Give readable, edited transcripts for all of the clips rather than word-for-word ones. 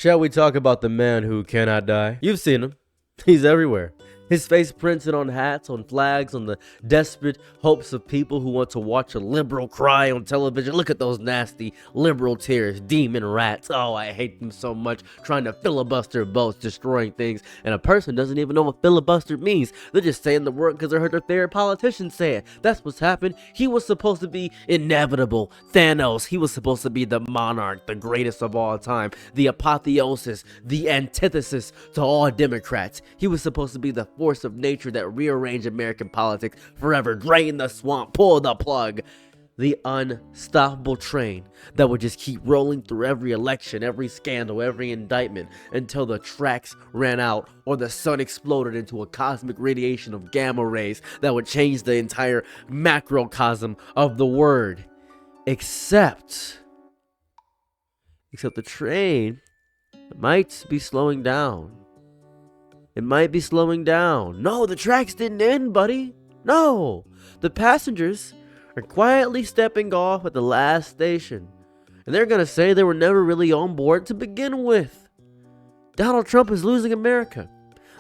Shall we talk about the man who cannot die? You've seen him. He's everywhere. His face printed on hats, on flags, on the desperate hopes of people who want to watch a liberal cry on television. Look at those nasty liberal tears, demon rats. Oh, I hate them so much, trying to filibuster votes, destroying things. And a person doesn't even know what filibuster means. They're just saying the word because they heard their favorite politician say it. That's what's happened. He was supposed to be inevitable. Thanos, he was supposed to be the monarch, the greatest of all time, the apotheosis, the antithesis to all Democrats. He was supposed to be the force of nature that rearranged American politics forever, drain the swamp, pull the plug. The unstoppable train that would just keep rolling through every election, every scandal, every indictment until the tracks ran out or the sun exploded into a cosmic radiation of gamma rays that would change the entire macrocosm of the word. Except the train might be slowing down. It might be slowing down. No, the tracks didn't end, buddy. No, the passengers are quietly stepping off at the last station. And they're going to say they were never really on board to begin with. Donald Trump is losing America.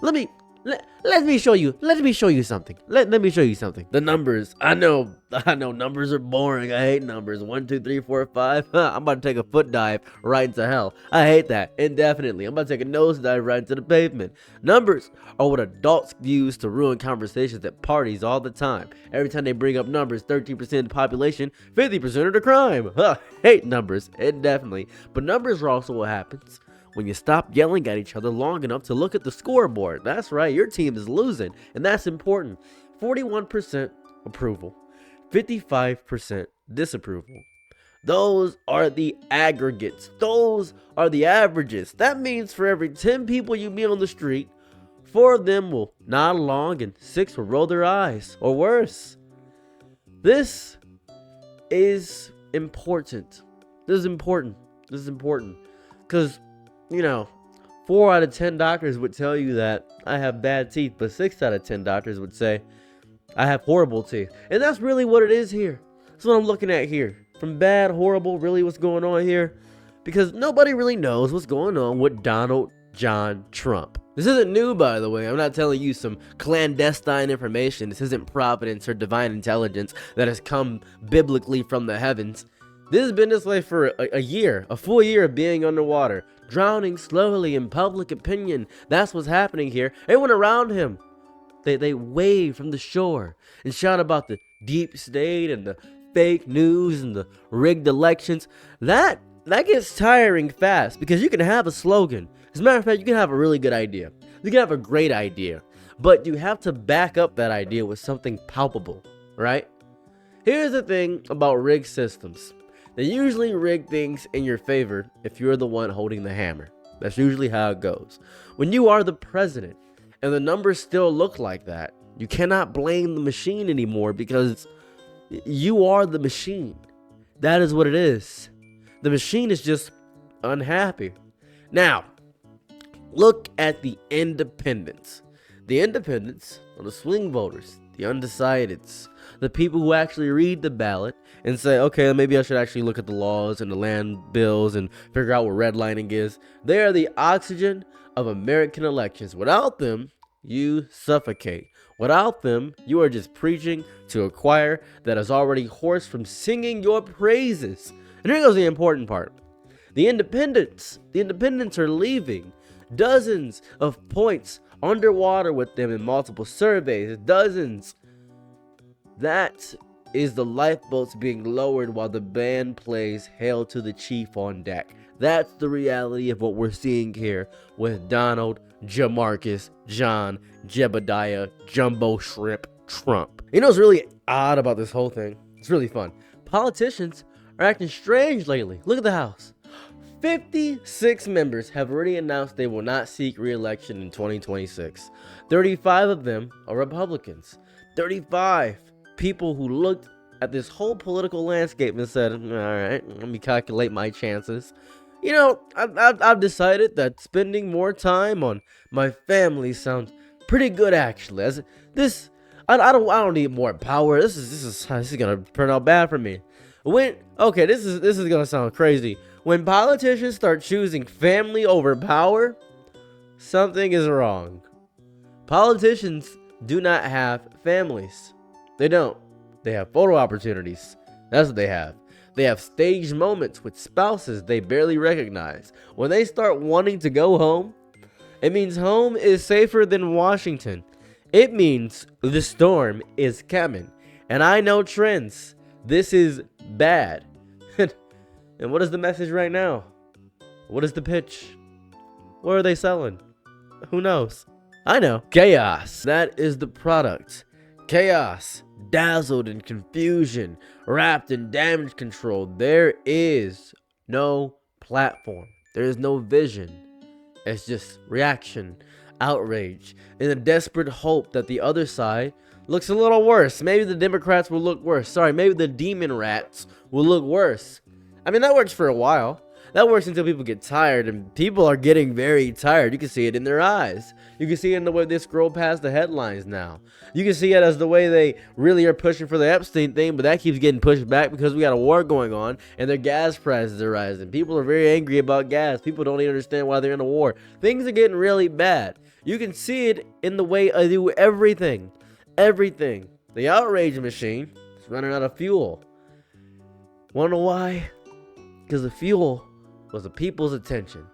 Let me show you something. Let me show you something. The numbers. I know numbers are boring. I hate numbers. 1, 2, 3, 4, 5. I'm about to take a foot dive right into hell. I hate that indefinitely. I'm about to take a nose dive right into the pavement. Numbers are what adults use to ruin conversations at parties all the time. Every time they bring up numbers, 13% of the population, 50% of the crime. Hate numbers indefinitely. But numbers are also what happens when you stop yelling at each other long enough to look at the scoreboard. That's right, your team is losing, and that's important. 41% approval, 55% disapproval. Those are the aggregates. Those are the averages. That means for every 10 people you meet on the street, 4 of them will nod along and 6 will roll their eyes, or worse. This is important. This is important because 4 out of 10 doctors would tell you that I have bad teeth, but 6 out of 10 doctors would say I have horrible teeth. And that's really what it is here. That's what I'm looking at here. From bad, horrible, really what's going on here. Because nobody really knows what's going on with Donald John Trump. This isn't new, by the way. I'm not telling you some clandestine information. This isn't providence or divine intelligence that has come biblically from the heavens. This has been this way for a year, a full year of being underwater, drowning slowly in public opinion. That's what's happening here. Everyone around him, they wave from the shore and shout about the deep state and the fake news and the rigged elections. That gets tiring fast because you can have a slogan. As a matter of fact, you can have a really good idea. You can have a great idea, but you have to back up that idea with something palpable, right? Here's the thing about rigged systems. They usually rig things in your favor if you're the one holding the hammer. That's usually how it goes. When you are the president and the numbers still look like that, you cannot blame the machine anymore because you are the machine. That is what it is. The machine is just unhappy. Now, look at the independents. The independents are the swing voters, the undecideds, the people who actually read the ballot and say, okay, maybe I should actually look at the laws and the land bills and figure out what redlining is. They are the oxygen of American elections. Without them, you suffocate. Without them, you are just preaching to a choir that is already hoarse from singing your praises. And here goes the important part. The independents are leaving. Dozens of points underwater with them in multiple surveys. Dozens. That is the lifeboats being lowered while the band plays Hail to the Chief on deck. That's the reality of what we're seeing here with Donald, Jamarcus, John, Jebediah, Jumbo Shrimp, Trump. You know what's really odd about this whole thing? It's really fun. Politicians are acting strange lately. Look at the House. 56 members have already announced they will not seek re-election in 2026. 35 of them are Republicans. 35 people who looked at this whole political landscape and said, all right, let me calculate my chances. I've decided that spending more time on my family sounds pretty good, actually. I don't need more power. This is gonna turn out bad for me. This is gonna sound crazy. When politicians start choosing family over power, something is wrong. Politicians do not have families. They don't. They have photo opportunities. That's what they have. They have staged moments with spouses they barely recognize. When they start wanting to go home, it means home is safer than Washington. It means the storm is coming. And I know trends. This is bad. And what is the message right now? What is the pitch? What are they selling? Who knows? I know. Chaos. That is the product. Chaos. Dazzled in confusion. Wrapped in damage control. There is no platform. There is no vision. It's just reaction, outrage, and a desperate hope that the other side looks a little worse. Maybe the Democrats will look worse. Sorry, maybe the demon rats will look worse. I mean, that works for a while. That works until people get tired, and people are getting very tired. You can see it in their eyes. You can see it in the way they scroll past the headlines now. You can see it as the way they really are pushing for the Epstein thing, but that keeps getting pushed back because we got a war going on, and their gas prices are rising. People are very angry about gas. People don't even understand why they're in a war. Things are getting really bad. You can see it in the way I do everything. Everything. The outrage machine is running out of fuel. Wanna know why? Because the fuel was the people's attention.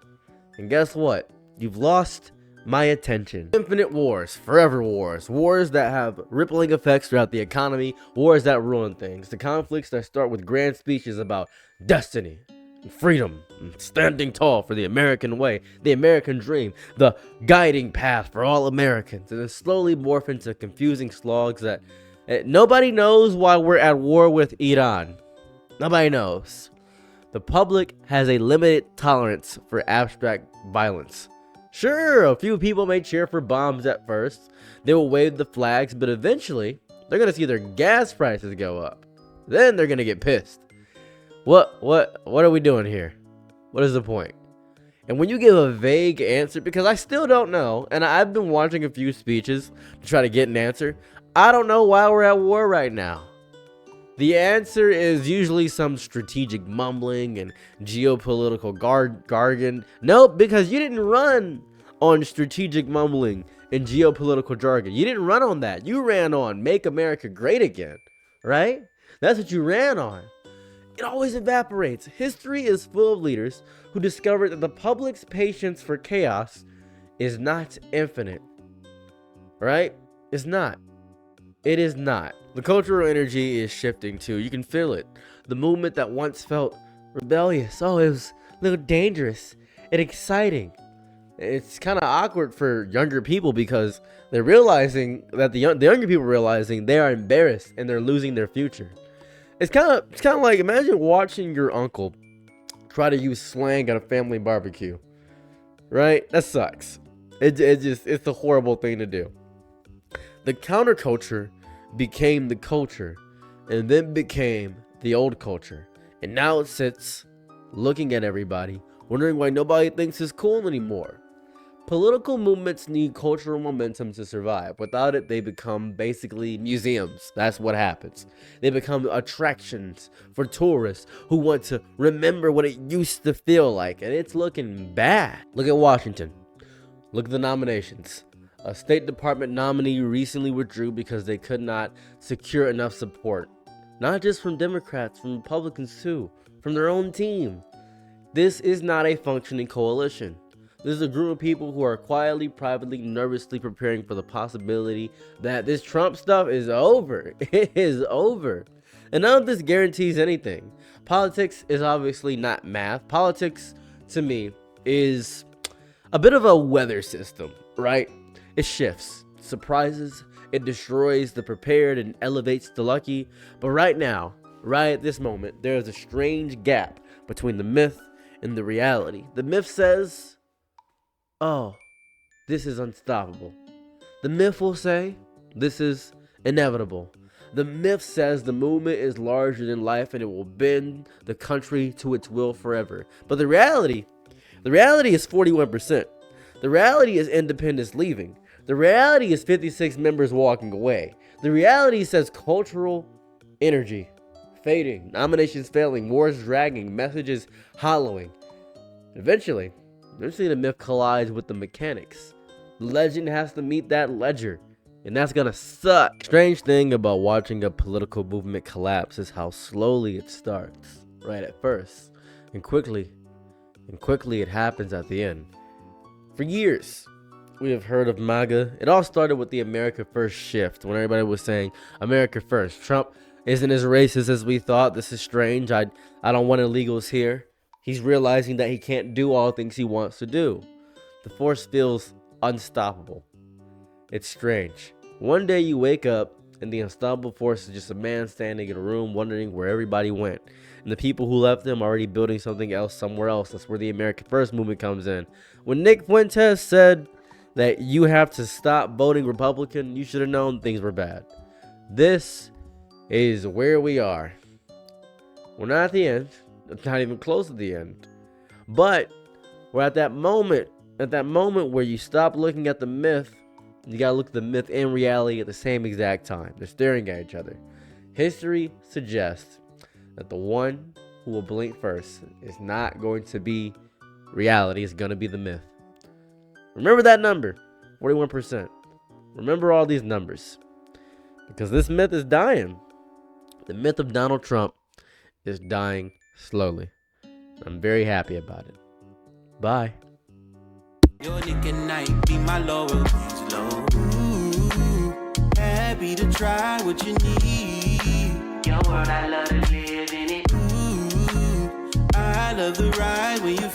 And guess what? You've lost my attention. Infinite wars, forever wars, wars that have rippling effects throughout the economy, wars that ruin things, the conflicts that start with grand speeches about destiny and freedom and standing tall for the American way, the American dream, the guiding path for all Americans, and then slowly morph into confusing slogs that nobody knows why we're at war with Iran. Nobody knows. The public has a limited tolerance for abstract violence. Sure, a few people may cheer for bombs at first. They will wave the flags, but eventually, they're going to see their gas prices go up. Then they're going to get pissed. What are we doing here? What is the point? And when you give a vague answer, because I still don't know, and I've been watching a few speeches to try to get an answer, I don't know why we're at war right now. The answer is usually some strategic mumbling and geopolitical jargon. Nope, because you didn't run on strategic mumbling and geopolitical jargon. You didn't run on that. You ran on Make America Great Again, right? That's what you ran on. It always evaporates. History is full of leaders who discovered that the public's patience for chaos is not infinite, right? It's not. It is not. The cultural energy is shifting too. You can feel it. The movement that once felt rebellious. Oh, it was a little dangerous and exciting. It's kind of awkward for younger people because they're realizing that the younger people realizing they are embarrassed and they're losing their future. It's kind of like, imagine watching your uncle try to use slang at a family barbecue. Right? That sucks. It's a horrible thing to do. The counterculture became the culture and then became the old culture, and now it sits looking at everybody wondering why nobody thinks it's cool anymore. Political movements need cultural momentum to survive. Without it, they become basically museums. That's what happens. They become attractions for tourists who want to remember what it used to feel like, and it's looking bad. Look at Washington. Look at the nominations. A State Department nominee recently withdrew because they could not secure enough support. Not just from Democrats, from Republicans too, from their own team. This is not a functioning coalition. This is a group of people who are quietly, privately, nervously preparing for the possibility that this Trump stuff is over. It is over. And none of this guarantees anything. Politics is obviously not math. Politics, to me, is a bit of a weather system, right? It shifts, surprises, it destroys the prepared and elevates the lucky. But right now, right at this moment, there is a strange gap between the myth and the reality. The myth says, oh, this is unstoppable. The myth will say, this is inevitable. The myth says the movement is larger than life and it will bend the country to its will forever. But the reality is 41%. The reality is independence leaving. The reality is 56 members walking away. The reality says cultural energy fading, nominations failing, wars dragging, messages hollowing. Eventually the myth collides with the mechanics. The legend has to meet that ledger, and that's gonna suck. Strange thing about watching a political movement collapse is how slowly it starts, right at first, and quickly it happens at the end. For years, we have heard of MAGA. It all started with the America First shift, when everybody was saying, America First. Trump isn't as racist as we thought. This is strange. I don't want illegals here. He's realizing that he can't do all the things he wants to do. The force feels unstoppable. It's strange. One day you wake up and the unstoppable force is just a man standing in a room wondering where everybody went. And the people who left him are already building something else somewhere else. That's where the America First movement comes in. When Nick Fuentes said that you have to stop voting Republican, you should have known things were bad. This is where we are. We're not at the end. It's not even close to the end. But we're at that moment where you stop looking at the myth. You gotta look at the myth and reality at the same exact time. They're staring at each other. History suggests that the one who will blink first is not going to be reality. It's going to be the myth. Remember that number, 41%. Remember all these numbers, because this myth is dying. The myth of Donald Trump is dying slowly. I'm very happy about it. Bye. Your Nick and night be my Laurel low. Happy to try what you need. Your world, I love to live in it. I love the ride when you